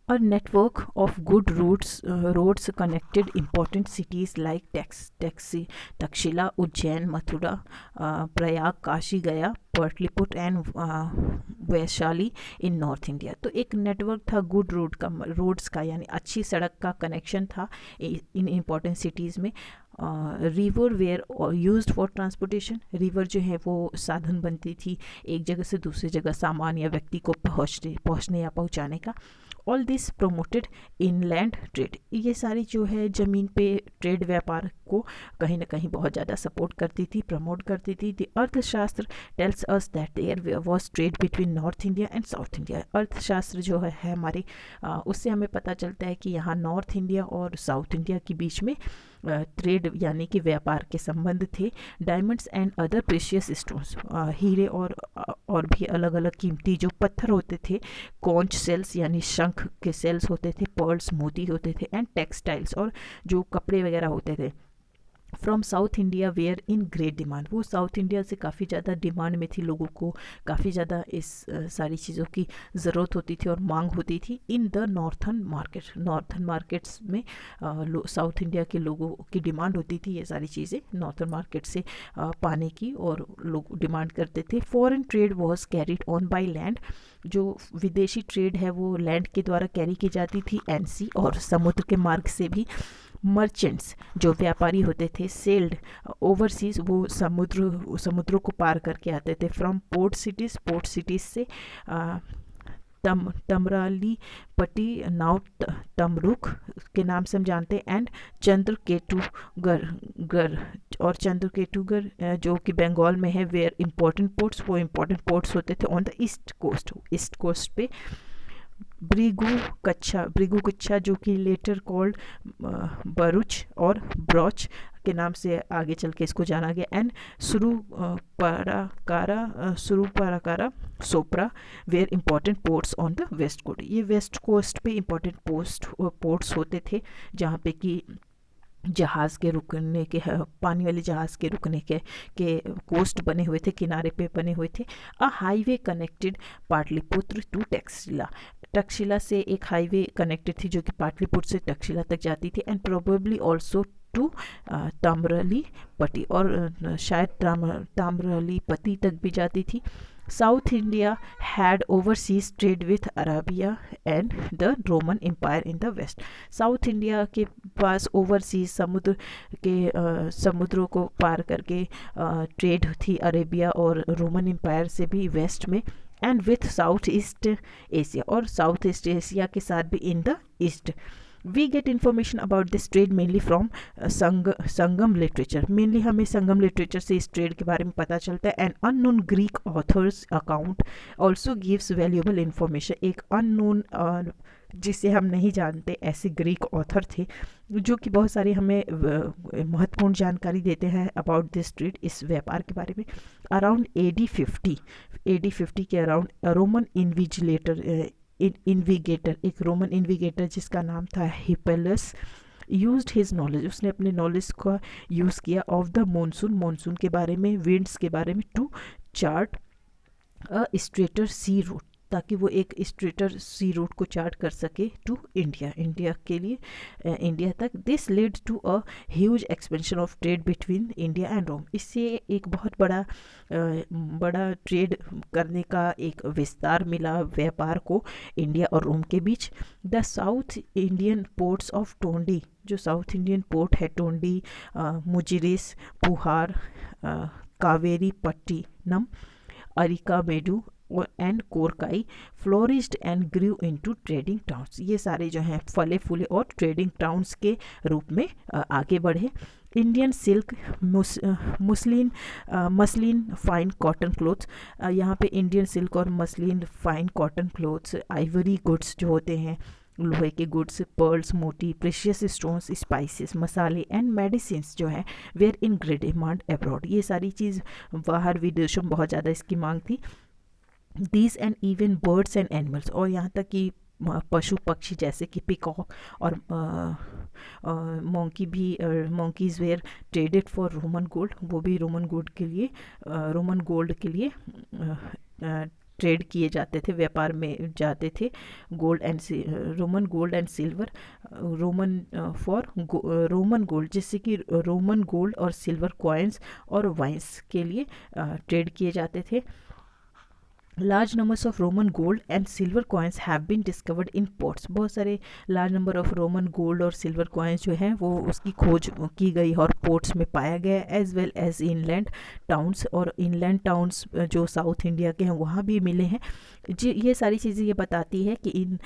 A network of good roads connected important cities like Takshila, Ujjain, Mathura, Prayag, Kashi, Gaya, Patliputra and Vaishali in north India. तो एक network था good roads का, यानी अच्छी सड़क का कनेक्शन था इन इम्पॉर्टेंट सिटीज़ में। River were used for transportation, river जो है वो साधन बनती थी एक जगह से दूसरी जगह सामान या व्यक्ति को पहुँचने या पहुँचाने का। All this promoted inland trade, ये सारी जो है ज़मीन पे ट्रेड व्यापार को कहीं ना कहीं बहुत ज़्यादा सपोर्ट करती थी, प्रमोट करती थी। The Arthashastra tells us that there was trade between north India and south India. Arthashastra जो है हमारे उससे हमें पता चलता है कि यहाँ नॉर्थ इंडिया और साउथ इंडिया के बीच में ट्रेड यानी कि व्यापार के संबंध थे। Diamonds and other precious stones, हीरे और भी अलग अलग कीमती जो पत्थर होते थे, कॉन्च सेल्स यानी शंख के सेल्स होते थे, पर्ल्स मोती होते थे, एंड टेक्सटाइल्स और जो कपड़े वगैरह होते थे from south India were in great demand. वो साउथ इंडिया से काफ़ी ज़्यादा डिमांड में थी, लोगों को काफ़ी ज़्यादा इस सारी चीज़ों की ज़रूरत होती थी और मांग होती थी। इन द नॉर्थन मार्केट्स में साउथ इंडिया के लोगों की डिमांड होती थी ये सारी चीज़ें नॉर्थन मार्केट से पाने की, और लोग डिमांड करते थे। Foreign trade was carried on by land, जो विदेशी ट्रेड है वो लैंड के द्वारा कैरी की जाती थी, एंड सी और समुद्र के मार्ग से भी। मर्चेंट्स जो व्यापारी होते थे सेल्ड ओवरसीज, वो समुद्रों को पार करके आते थे। फ्रॉम पोर्ट सिटीज़ से तमराली पट्टी, नाव तमरुख के नाम से हम जानते हैं, एंड चंद्रकेतुगर और चंद्रकेतुगर जो कि बंगाल में है, वेयर इंपॉर्टेंट पोर्ट्स, वो इंपॉर्टेंट पोर्ट्स होते थे ऑन द ईस्ट कोस्ट पे। ब्रिगु कच्छा जो कि लेटर कॉल्ड बरूच और ब्रॉच के नाम से आगे चल के इसको जाना गया, एंड सुरुपाराकारा Sopara were important ports on the west coast. ये वेस्ट कोस्ट पे इंपॉर्टेंट पोर्ट्स होते थे जहाँ पे कि जहाज़ के रुकने के, पानी वाले जहाज़ के रुकने के कोस्ट बने हुए थे, किनारे पे बने हुए थे। A highway connected Pataliputra to Taxila से एक हाईवे कनेक्टेड थी जो कि पाटलिपुत्र से तक्षशिला तक जाती थी, and probably also to Tamralipti, और शायद ताम्रली पट्टी तक भी जाती थी। South India had overseas trade with Arabia and the Roman empire in the west. South India के पास ओवरसीज समुद्रों को पार करके ट्रेड थी अरेबिया और रोमन एम्पायर से भी वेस्ट में, and with South East Asia, और साउथ ईस्ट एशिया के साथ भी in the east. We get information about this trade mainly from Sangam literature. Mainly हमें संगम लिटरेचर से इस ट्रेड के बारे में पता चलता है। An unknown Greek authors account also gives valuable information. एक अननोन जिसे हम नहीं जानते ऐसे ग्रीक ऑथर थे जो कि बहुत सारी हमें महत्वपूर्ण जानकारी देते हैं अबाउट दिस ट्रेड, इस व्यापार के बारे में। अराउंड AD 50 के अराउंड रोमन इन्विगेटर, एक रोमन इन्विगेटर जिसका नाम था हिपेलस, यूज्ड हिज नॉलेज, उसने अपने नॉलेज का यूज़ किया ऑफ द मानसून के बारे में, विंड्स के बारे में, to chart a straighter sea route, ताकि वो एक स्ट्रेटर सी रूट को चार्ट कर सके टू इंडिया के लिए इंडिया तक। This led to a huge expansion of trade between India and Rome. इससे एक बहुत बड़ा ट्रेड करने का एक विस्तार मिला व्यापार को इंडिया और रोम के बीच। The south Indian ports of Tondi, जो साउथ इंडियन पोर्ट है Tondi, Muziris, Puhar, Kaveri Pattinam, Arikamedu and Korkai, flourished and grew into trading towns. ये सारे जो हैं फले फूले और ट्रेडिंग टाउन्स के रूप में आगे बढ़े। Indian silk, muslin fine cotton clothes, यहाँ पे इंडियन सिल्क और muslin fine cotton clothes, ivory goods जो होते हैं लोहे के गुड्स, पर्ल्स मोती, प्रेशियस स्टोन्स, स्पाइसेस मसाले, एंड मेडिसिन जो है were in great demand abroad. ये सारी चीज़ बाहर विदेशों में बहुत ज़्यादा इसकी मांग थी। These and even birds and animals, और यहाँ तक कि पशु पक्षी जैसे कि पिकॉक और monkeys were traded for Roman gold, वो भी रोमन गोल्ड के लिए ट्रेड किए जाते थे, व्यापार में जाते थे। Gold and Roman gold and silver, Roman Roman gold, जैसे कि रोमन गोल्ड और सिल्वर कॉइन्स और वाइन्स के लिए ट्रेड किए जाते थे। Large numbers of Roman gold and silver coins have been discovered in ports. बहुत सारे large number of Roman gold और सिल्वर कॉइन्स जो हैं वो उसकी खोज की गई और पोर्ट्स में पाया गया, as well as inland towns, और इनलैंड टाउन्स जो साउथ इंडिया के हैं वहाँ भी मिले हैं। जी, ये सारी चीज़ें ये बताती है कि इन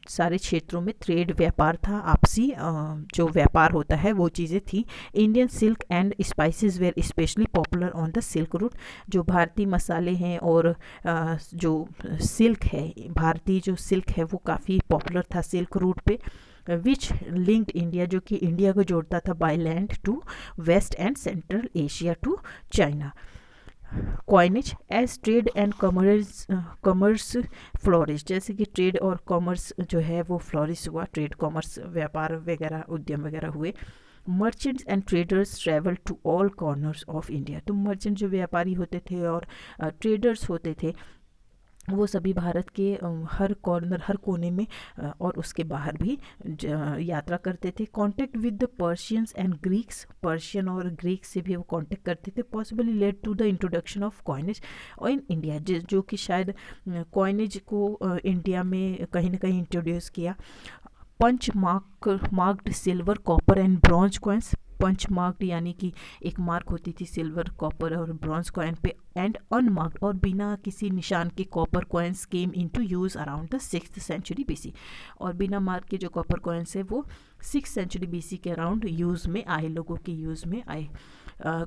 सारे क्षेत्रों में ट्रेड, व्यापार था, आपसी जो व्यापार होता है वो चीज़ें थी। Indian silk and spices were specially popular on the Silk Route. जो भारतीय मसाले हैं और जो सिल्क है, भारतीय जो सिल्क है वो काफ़ी पॉपुलर था सिल्क रूट पे, विच लिंक्ड इंडिया, जो कि इंडिया को जोड़ता था by land to west and central Asia to China. Coinage as trade and commerce flourish, जैसे कि ट्रेड और कॉमर्स जो है वो फ्लोरिश हुआ, ट्रेड कॉमर्स व्यापार वगैरह उद्यम वगैरह हुए। Merchants and traders travel to all corners of India. तो मर्चेंट जो व्यापारी होते थे और ट्रेडर्स होते थे वो सभी भारत के हर कॉर्नर, हर कोने में और उसके बाहर भी यात्रा करते थे। Contact with the Persians and Greeks, Persian और ग्रीक से भी वो कॉन्टेक्ट करते थे। Possibly led to the introduction of coinage और इन इंडिया, जो कि शायद कॉइनेज को इंडिया में कहीं ना कहीं इंट्रोड्यूस किया। Punch marked silver, copper and bronze coins. Punch marked यानी कि एक मार्क होती थी सिल्वर, कॉपर और ब्रॉन्ज कॉइन पे, एंड अनमार्क्ड और बिना किसी निशान के copper coins came into use around the 6th century BC. और बिना मार्क के जो कॉपर कॉइन्स है वो 6th सेंचुरी बीसी के अराउंड यूज़ में आए, लोगों के यूज़ में आए।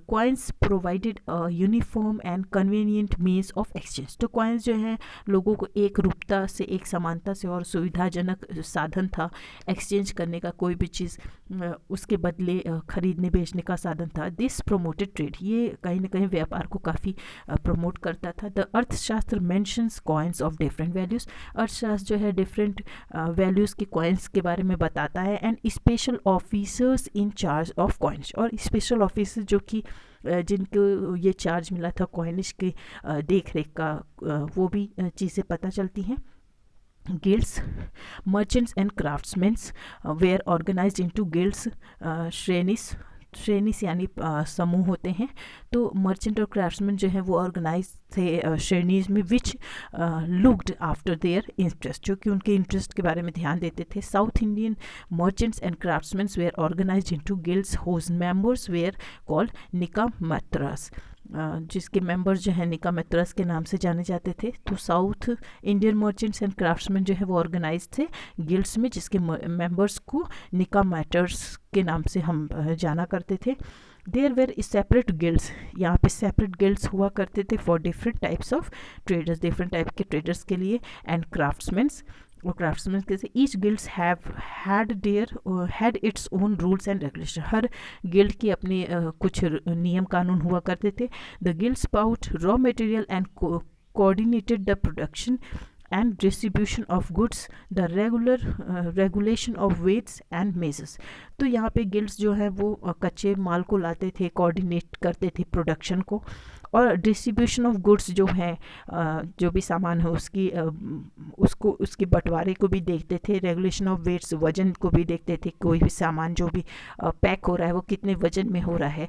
Coins provided uniform and convenient means of exchange. तो कॉइन्स जो हैं लोगों को एक रूपता से, एक समानता से और सुविधाजनक साधन था एक्सचेंज करने का, कोई भी चीज़ उसके बदले खरीदने बेचने का साधन था। दिस प्रोमोटेड ट्रेड, ये कहीं ना कहीं व्यापार को काफ़ी प्रमोट करता था। द अर्थशास्त्र mentions coins of different values, अर्थशास्त्र जो है डिफरेंट वैल्यूज़ के कॉइन्स के बारे में बताता है। And special officers in charge of coins, और स्पेशल ऑफिसर जो कि जिनको ये चार्ज मिला था कॉइनेज के देख रेख का, वो भी चीज़ें पता चलती हैं। Guilds, merchants and craftsmans were organised into guilds, श्रेणीस यानी समूह होते हैं। तो मर्चेंट और क्राफ्ट्समैन जो हैं वो ऑर्गेनाइज थे श्रेणीज में, विच लुक्ड आफ्टर देयर इंटरेस्ट, जो कि उनके इंटरेस्ट के बारे में ध्यान देते थे। South Indian merchants and craftsman were organised into guilds whose members were called निकामेत्रस, जिसके मेंबर्स जो हैं निकामेत्रस के नाम से जाने जाते थे। तो south Indian merchants and craftsman जो है वो ऑर्गेनाइज थे गिल्ड्स में, जिसके मेंबर्स को निकामेटर्स के नाम से हम जाना करते थे। देयर वेर सेपरेट गिल्ड्स, यहाँ पे सेपरेट गिल्ड्स हुआ करते थे for different types of traders, different type के ट्रेडर्स के लिए, एंड क्राफ्ट्समैन्स और क्राफ्ट्समैन कैसे। Each guilds had its own rules and regulation, her guild के अपने कुछ नियम कानून हुआ करते थे। The guilds pout raw material and coordinated the production and distribution of goods, the regulation of weights and measures। तो यहाँ पे गिल्ड्स जो हैं वो कच्चे माल को लाते थे, कोऑर्डिनेट करते थे प्रोडक्शन को, और डिस्ट्रीब्यूशन ऑफ गुड्स जो है जो भी सामान है उसको उसके बंटवारे को भी देखते थे। रेगुलेशन ऑफ वेट्स, वजन को भी देखते थे, कोई भी सामान जो भी पैक हो रहा है वो कितने वजन में हो रहा है,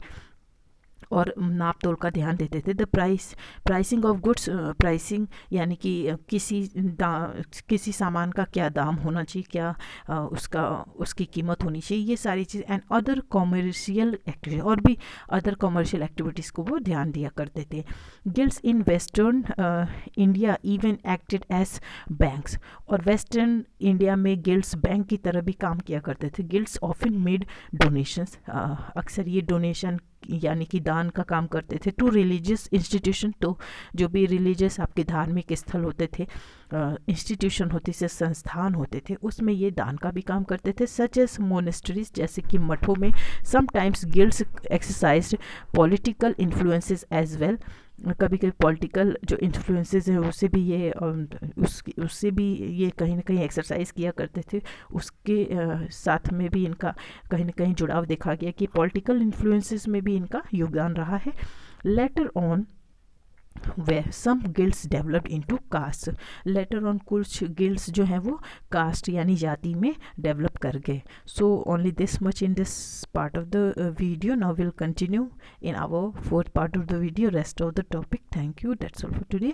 और नाप तोल का ध्यान देते थे। The pricing of goods, pricing यानी कि किसी सामान का क्या दाम होना चाहिए, क्या उसकी कीमत होनी चाहिए, ये सारी चीज़। एंड अदर कॉमर्शियल एक्टिविटी, और भी अदर कॉमर्शियल एक्टिविटीज़ को वो ध्यान दिया करते थे। Guilds in western India even acted as banks, और वेस्टर्न इंडिया में गिल्ड्स बैंक की तरह भी काम किया करते थे। गिल्ड्स ऑफन मेड डोनेशंस, अक्सर ये डोनेशन यानी कि दान का काम करते थे टू रिलीजियस इंस्टीट्यूशन। तो जो भी रिलीजियस आपके धार्मिक स्थल होते थे, इंस्टीट्यूशन होती से संस्थान होते थे, उसमें ये दान का भी काम करते थे। सच एज मोनेस्ट्रीज, जैसे कि मठों में। Sometimes guilds exercised political influences as well, कभी कभी पॉलिटिकल जो इन्फ्लुएंसेस हैं उससे भी ये कहीं ना कहीं एक्सरसाइज किया करते थे। उसके साथ में भी इनका कहीं ना कहीं जुड़ाव देखा गया कि पॉलिटिकल इन्फ्लुएंसेस में भी इनका योगदान रहा है। Later on where some guilds developed into caste. Later on कुछ guilds जो हैं वो caste यानी जाति में develop कर गए. So only this much in this part of the video. Now we'll continue in our fourth part of the video, rest of the topic. Thank you. That's all for today.